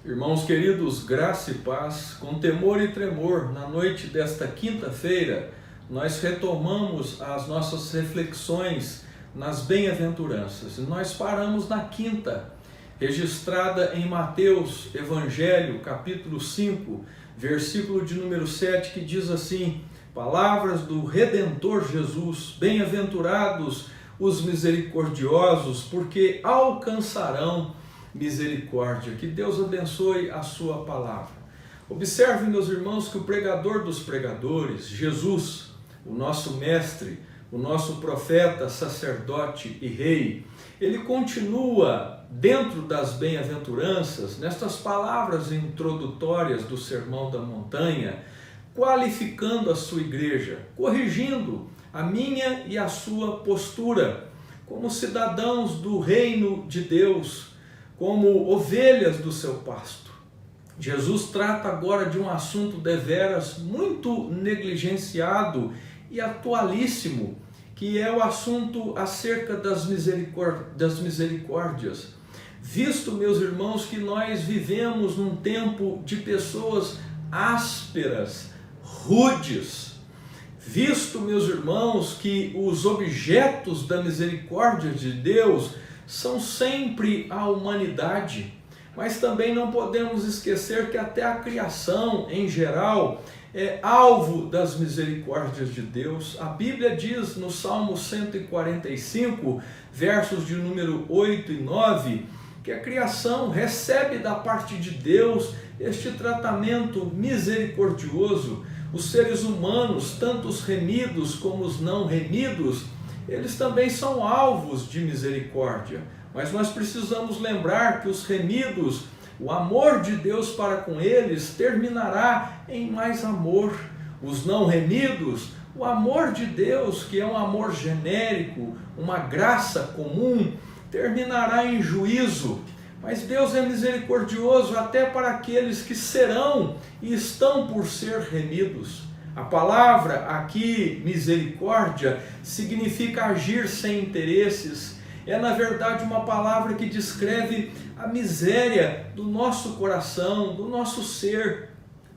Irmãos queridos, graça e paz, com temor e tremor, na noite desta quinta-feira, nós retomamos as nossas reflexões nas bem-aventuranças. E nós paramos na quinta, registrada em Mateus, Evangelho, capítulo 5, versículo de número 7, que diz assim: palavras do Redentor Jesus, bem-aventurados os misericordiosos, porque alcançarão misericórdia. Que Deus abençoe a sua palavra. Observem, meus irmãos, que o pregador dos pregadores, Jesus, o nosso mestre, o nosso profeta, sacerdote e rei, ele continua dentro das bem-aventuranças, nestas palavras introdutórias do Sermão da Montanha, qualificando a sua igreja, corrigindo a minha e a sua postura como cidadãos do reino de Deus, como ovelhas do seu pasto. Jesus trata agora de um assunto deveras muito negligenciado e atualíssimo, que é o assunto acerca das misericórdias. Visto, meus irmãos, que nós vivemos num tempo de pessoas ásperas, rudes, visto, meus irmãos, que os objetos da misericórdia de Deus são sempre a humanidade, mas também não podemos esquecer que até a criação em geral é alvo das misericórdias de Deus. A Bíblia diz no Salmo 145, versos de número 8 e 9, que a criação recebe da parte de Deus este tratamento misericordioso. Os seres humanos, tanto os remidos como os não remidos, eles também são alvos de misericórdia. Mas nós precisamos lembrar que os remidos, o amor de Deus para com eles terminará em mais amor. Os não remidos, o amor de Deus, que é um amor genérico, uma graça comum, terminará em juízo. Mas Deus é misericordioso até para aqueles que serão e estão por ser remidos. A palavra aqui, misericórdia, significa agir sem interesses. É, na verdade, uma palavra que descreve a miséria do nosso coração, do nosso ser.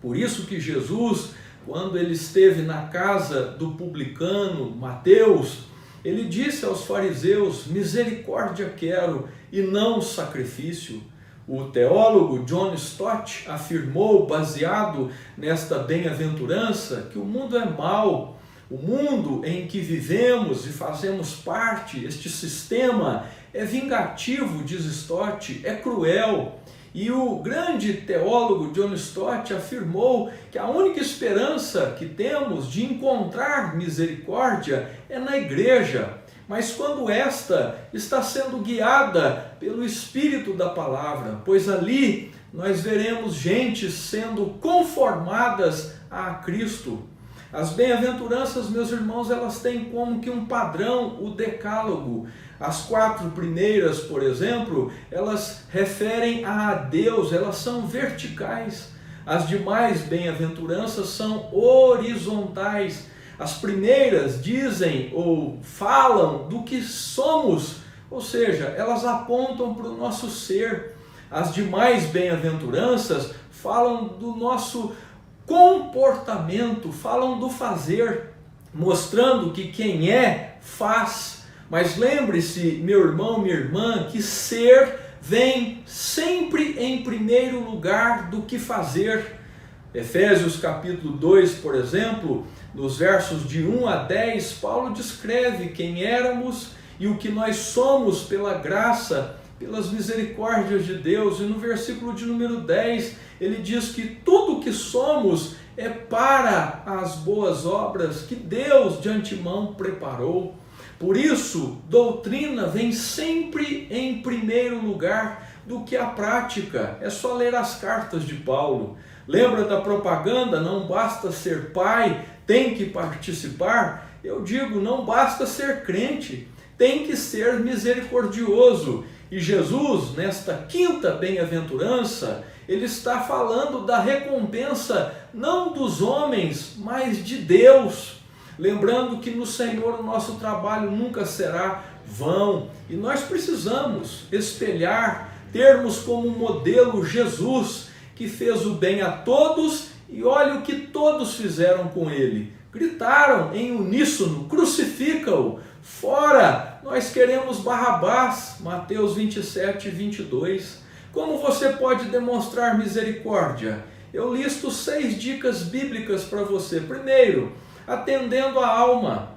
Por isso que Jesus, quando ele esteve na casa do publicano Mateus, ele disse aos fariseus: misericórdia quero e não sacrifício. O teólogo John Stott afirmou, baseado nesta bem-aventurança, que o mundo é mau. O mundo em que vivemos e fazemos parte, este sistema é vingativo, diz Stott, é cruel. E o grande teólogo John Stott afirmou que a única esperança que temos de encontrar misericórdia é na igreja, mas quando esta está sendo guiada pelo Espírito da palavra, pois ali nós veremos gentes sendo conformadas a Cristo. As bem-aventuranças, meus irmãos, elas têm como que um padrão o decálogo. As 4 primeiras, por exemplo, elas referem a Deus, elas são verticais. As demais bem-aventuranças são horizontais. As primeiras dizem ou falam do que somos, ou seja, elas apontam para o nosso ser. As demais bem-aventuranças falam do nosso comportamento, falam do fazer, mostrando que quem é, faz. Mas lembre-se, meu irmão, minha irmã, que ser vem sempre em primeiro lugar do que fazer. Efésios capítulo 2, por exemplo, nos versos de 1 a 10, Paulo descreve quem éramos e o que nós somos pela graça, pelas misericórdias de Deus. E no versículo de número 10, ele diz que tudo o que somos é para as boas obras que Deus de antemão preparou. Por isso, doutrina vem sempre em primeiro lugar do que a prática. É só ler as cartas de Paulo. Lembra da propaganda? Não basta ser pai, tem que participar. Eu digo, não basta ser crente, tem que ser misericordioso. E Jesus, nesta quinta bem-aventurança, ele está falando da recompensa não dos homens, mas de Deus. Lembrando que no Senhor o nosso trabalho nunca será vão. E nós precisamos espelhar termos como modelo Jesus, que fez o bem a todos, e olha o que todos fizeram com ele. Gritaram em uníssono: crucifica-o, fora, nós queremos Barrabás. Mateus 27, 22. Como você pode demonstrar misericórdia? Eu listo 6 dicas bíblicas para você. Primeiro, atendendo a alma.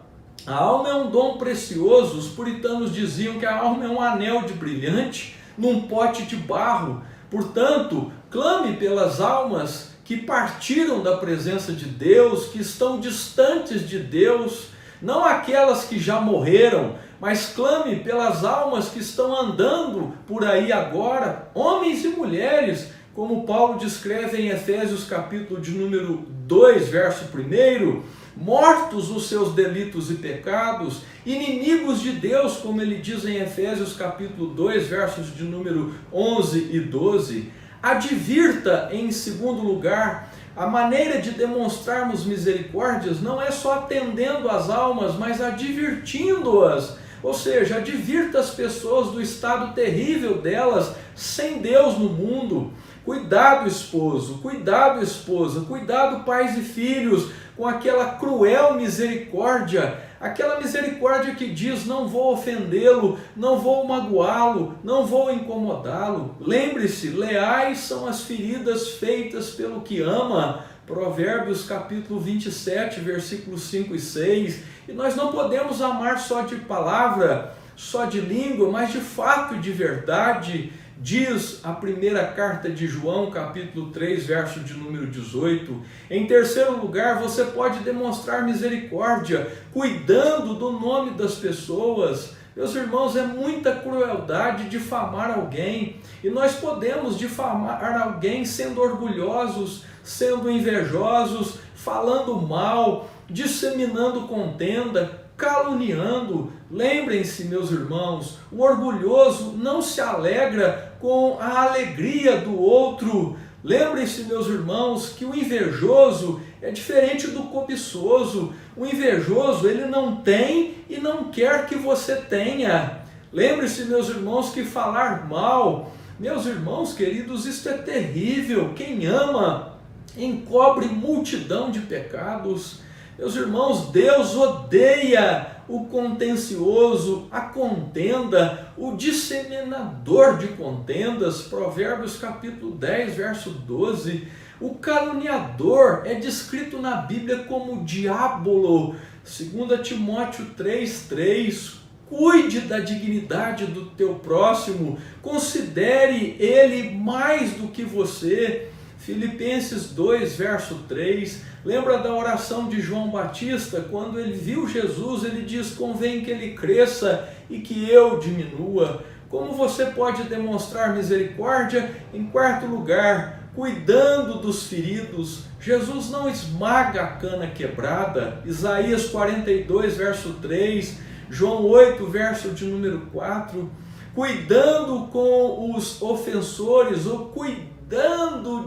A alma é um dom precioso. Os puritanos diziam que a alma é um anel de brilhante num pote de barro. Portanto, clame pelas almas que partiram da presença de Deus, que estão distantes de Deus, não aquelas que já morreram, mas clame pelas almas que estão andando por aí agora, homens e mulheres, como Paulo descreve em Efésios capítulo de número 2, verso 1, mortos os seus delitos e pecados, inimigos de Deus, como ele diz em Efésios capítulo 2, versos de número 11 e 12. Advirta, em segundo lugar, a maneira de demonstrarmos misericórdias não é só atendendo as almas, mas advertindo-as. Ou seja, advirta as pessoas do estado terrível delas, sem Deus no mundo. Cuidado, esposo, cuidado, esposa, cuidado, pais e filhos, com aquela cruel misericórdia, aquela misericórdia que diz: não vou ofendê-lo, não vou magoá-lo, não vou incomodá-lo. Lembre-se, leais são as feridas feitas pelo que ama. Provérbios capítulo 27, versículos 5 e 6. E nós não podemos amar só de palavra, só de língua, mas de fato e de verdade. Diz a primeira carta de João, capítulo 3, verso de número 18. Em terceiro lugar, você pode demonstrar misericórdia, cuidando do nome das pessoas. Meus irmãos, é muita crueldade difamar alguém, e nós podemos difamar alguém sendo orgulhosos, sendo invejosos, falando mal, disseminando contenda, caluniando. Lembrem-se, meus irmãos, o orgulhoso não se alegra com a alegria do outro. Lembrem-se, meus irmãos, que o invejoso é diferente do cobiçoso. O invejoso, ele não tem e não quer que você tenha. Lembre-se, meus irmãos, que falar mal, meus irmãos queridos, isto é terrível. Quem ama encobre multidão de pecados. Meus irmãos, Deus odeia o contencioso, a contenda, o disseminador de contendas. Provérbios capítulo 10, verso 12. O caluniador é descrito na Bíblia como diabolo. 2 Timóteo 3, 3. Cuide da dignidade do teu próximo, considere ele mais do que você. Filipenses 2, verso 3, lembra da oração de João Batista? Quando ele viu Jesus, ele diz: convém que ele cresça e que eu diminua. Como você pode demonstrar misericórdia? Em quarto lugar, cuidando dos feridos. Jesus não esmaga a cana quebrada. Isaías 42, verso 3, João 8, verso de número 4. Cuidando com os ofensores, ou cuidando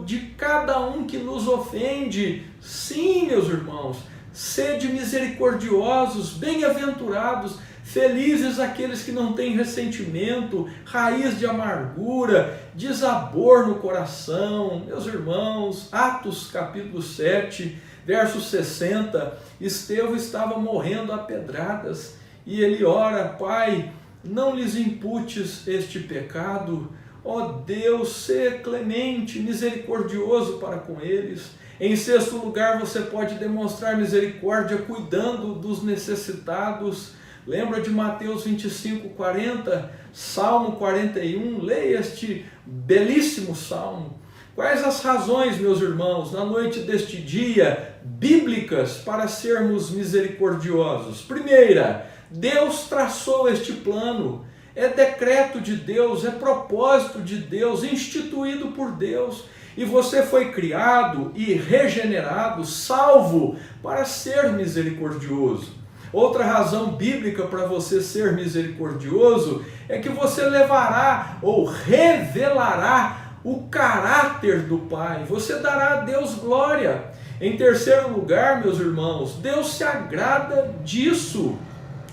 de cada um que nos ofende. Sim, meus irmãos, sede misericordiosos, bem-aventurados, felizes aqueles que não têm ressentimento, raiz de amargura, desabor no coração. Meus irmãos, Atos capítulo 7, verso 60, Estevão estava morrendo a pedradas e ele ora: Pai, não lhes imputes este pecado. Ó Deus, sê clemente, misericordioso para com eles. Em sexto lugar, você pode demonstrar misericórdia cuidando dos necessitados. Lembra de Mateus 25, 40? Salmo 41, leia este belíssimo salmo. Quais as razões, meus irmãos, na noite deste dia, bíblicas para sermos misericordiosos? Primeira, Deus traçou este plano. É decreto de Deus, é propósito de Deus, instituído por Deus. E você foi criado e regenerado, salvo, para ser misericordioso. Outra razão bíblica para você ser misericordioso é que você levará ou revelará o caráter do Pai. Você dará a Deus glória. Em terceiro lugar, meus irmãos, Deus se agrada disso.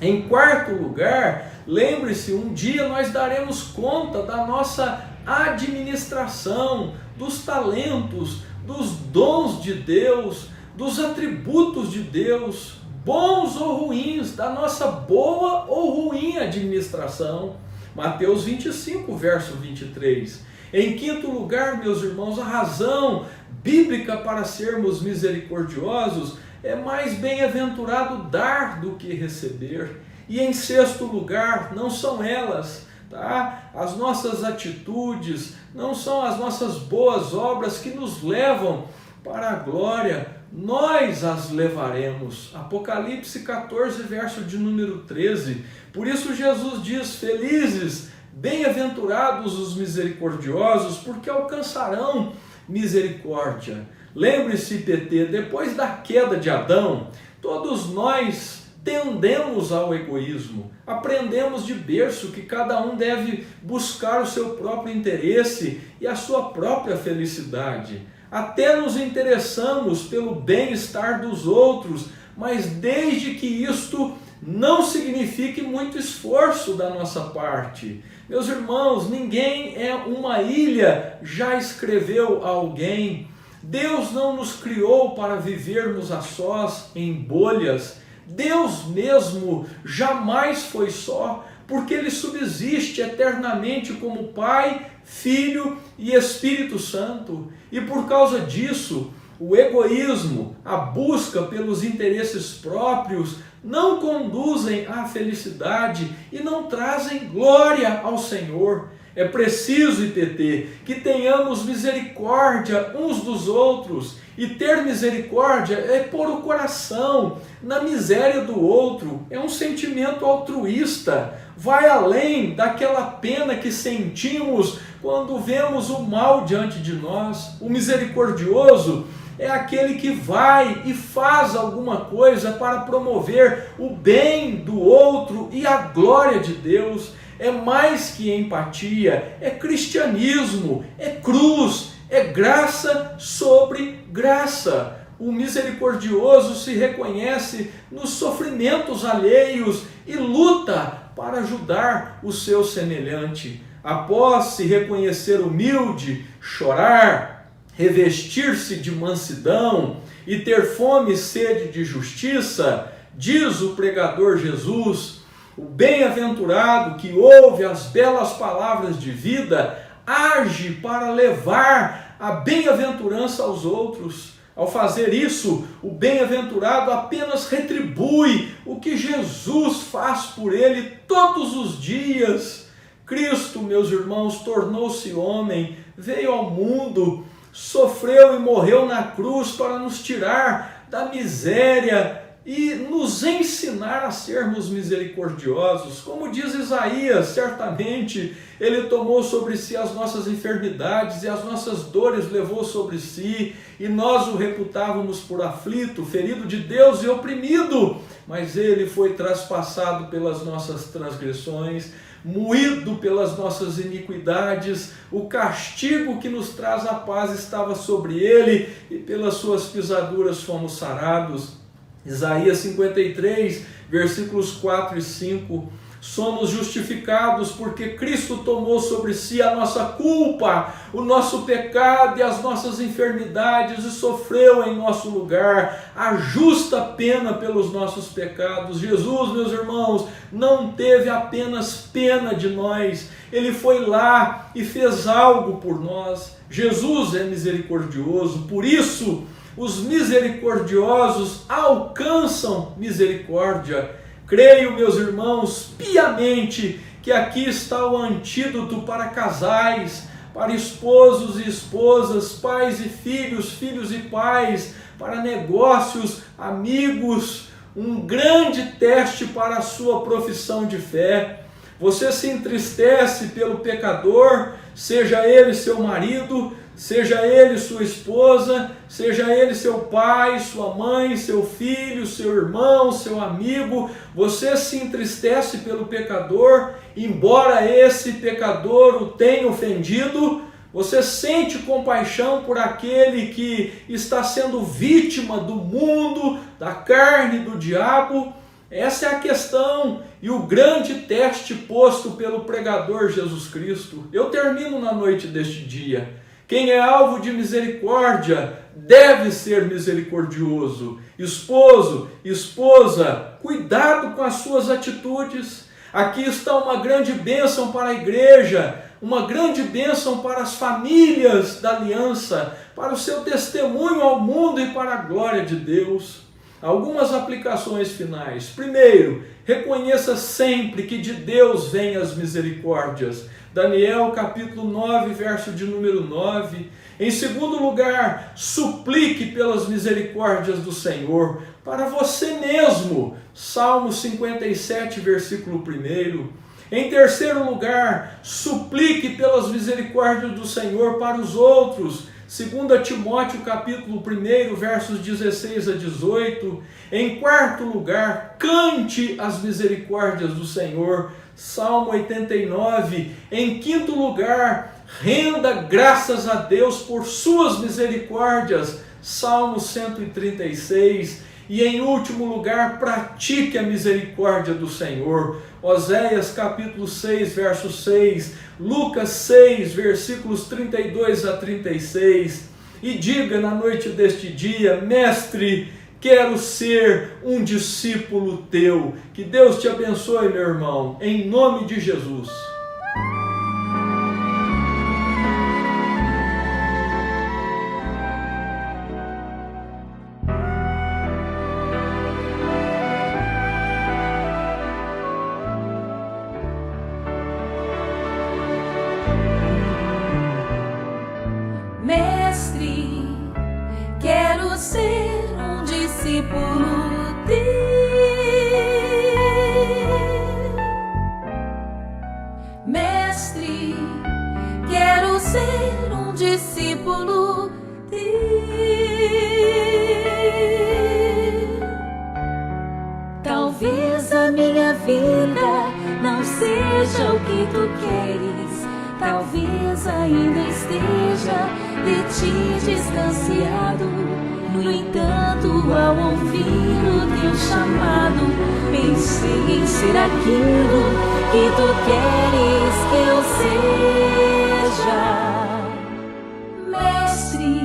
Em quarto lugar, lembre-se, um dia nós daremos conta da nossa administração dos talentos, dos dons de Deus, dos atributos de Deus, bons ou ruins, da nossa boa ou ruim administração. Mateus 25, verso 23. Em quinto lugar, meus irmãos, a razão bíblica para sermos misericordiosos é mais bem-aventurado dar do que receber. E em sexto lugar, não são elas, tá? As nossas atitudes, não são as nossas boas obras que nos levam para a glória, nós as levaremos. Apocalipse 14, verso de número 13. Por isso Jesus diz: felizes, bem-aventurados os misericordiosos, porque alcançarão misericórdia. Lembre-se, PT, depois da queda de Adão, todos nós tendemos ao egoísmo. Aprendemos de berço que cada um deve buscar o seu próprio interesse e a sua própria felicidade. Até nos interessamos pelo bem-estar dos outros, mas desde que isto não signifique muito esforço da nossa parte. Meus irmãos, ninguém é uma ilha, já escreveu alguém. Deus não nos criou para vivermos a sós, em bolhas. Deus mesmo jamais foi só, porque Ele subsiste eternamente como Pai, Filho e Espírito Santo. E por causa disso, o egoísmo, a busca pelos interesses próprios, não conduzem à felicidade e não trazem glória ao Senhor. É preciso, IPT, que tenhamos misericórdia uns dos outros. E ter misericórdia é pôr o coração na miséria do outro. É um sentimento altruísta. Vai além daquela pena que sentimos quando vemos o mal diante de nós. O misericordioso é aquele que vai e faz alguma coisa para promover o bem do outro e a glória de Deus. É mais que empatia, é cristianismo, é cruz, é graça sobre graça. O misericordioso se reconhece nos sofrimentos alheios e luta para ajudar o seu semelhante. Após se reconhecer humilde, chorar, revestir-se de mansidão e ter fome e sede de justiça, diz o pregador Jesus: o bem-aventurado que ouve as belas palavras de vida, age para levar a bem-aventurança aos outros. Ao fazer isso, o bem-aventurado apenas retribui o que Jesus faz por ele todos os dias. Cristo, meus irmãos, tornou-se homem, veio ao mundo, sofreu e morreu na cruz para nos tirar da miséria e nos ensinar a sermos misericordiosos. Como diz Isaías, certamente Ele tomou sobre si as nossas enfermidades e as nossas dores levou sobre si, e nós o reputávamos por aflito, ferido de Deus e oprimido, mas Ele foi traspassado pelas nossas transgressões, moído pelas nossas iniquidades. O castigo que nos traz a paz estava sobre Ele, e pelas suas pisaduras fomos sarados. Isaías 53, versículos 4 e 5. Somos justificados porque Cristo tomou sobre si a nossa culpa, o nosso pecado e as nossas enfermidades e sofreu em nosso lugar a justa pena pelos nossos pecados. Jesus, meus irmãos, não teve apenas pena de nós, Ele foi lá e fez algo por nós. Jesus é misericordioso, por isso os misericordiosos alcançam misericórdia. Creio, meus irmãos, piamente que aqui está o antídoto para casais, para esposos e esposas, pais e filhos, filhos e pais, para negócios, amigos, um grande teste para a sua profissão de fé. Você se entristece pelo pecador, seja ele seu marido, seja ele sua esposa, seja ele seu pai, sua mãe, seu filho, seu irmão, seu amigo. Você se entristece pelo pecador, embora esse pecador o tenha ofendido. Você sente compaixão por aquele que está sendo vítima do mundo, da carne, do diabo. Essa é a questão e o grande teste posto pelo pregador Jesus Cristo. Eu termino na noite deste dia. Quem é alvo de misericórdia deve ser misericordioso. Esposo, esposa, cuidado com as suas atitudes. Aqui está uma grande bênção para a igreja, uma grande bênção para as famílias da aliança, para o seu testemunho ao mundo e para a glória de Deus. Algumas aplicações finais. Primeiro, reconheça sempre que de Deus vêm as misericórdias. Daniel capítulo 9, verso de número 9. Em segundo lugar, suplique pelas misericórdias do Senhor para você mesmo. Salmo 57, versículo 1. Em terceiro lugar, suplique pelas misericórdias do Senhor para os outros. 2 Timóteo capítulo 1, versos 16 a 18. Em quarto lugar, cante as misericórdias do Senhor. Salmo 89. Em quinto lugar, renda graças a Deus por suas misericórdias. Salmo 136. E em último lugar, pratique a misericórdia do Senhor. Oséias capítulo 6, verso 6, Lucas 6, versículos 32 a 36. E diga na noite deste dia: Mestre, quero ser um discípulo teu. Que Deus te abençoe, meu irmão, em nome de Jesus. Mestre, quero ser um discípulo teu. Mestre, quero ser um discípulo teu. Talvez a minha vida não seja o que tu queres, talvez ainda esteja de ti distanciado. No entanto, ao ouvir o teu chamado, pensei em ser aquilo que tu queres que eu seja. Mestre,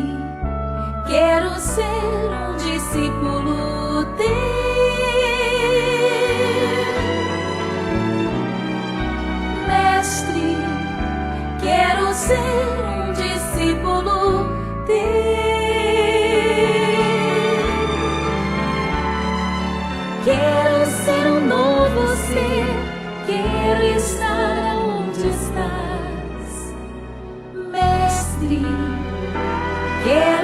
quero ser um discípulo teu. Mestre, quero ser um discípulo teu. Quero ser um novo ser, quero estar onde estás. Mestre, quero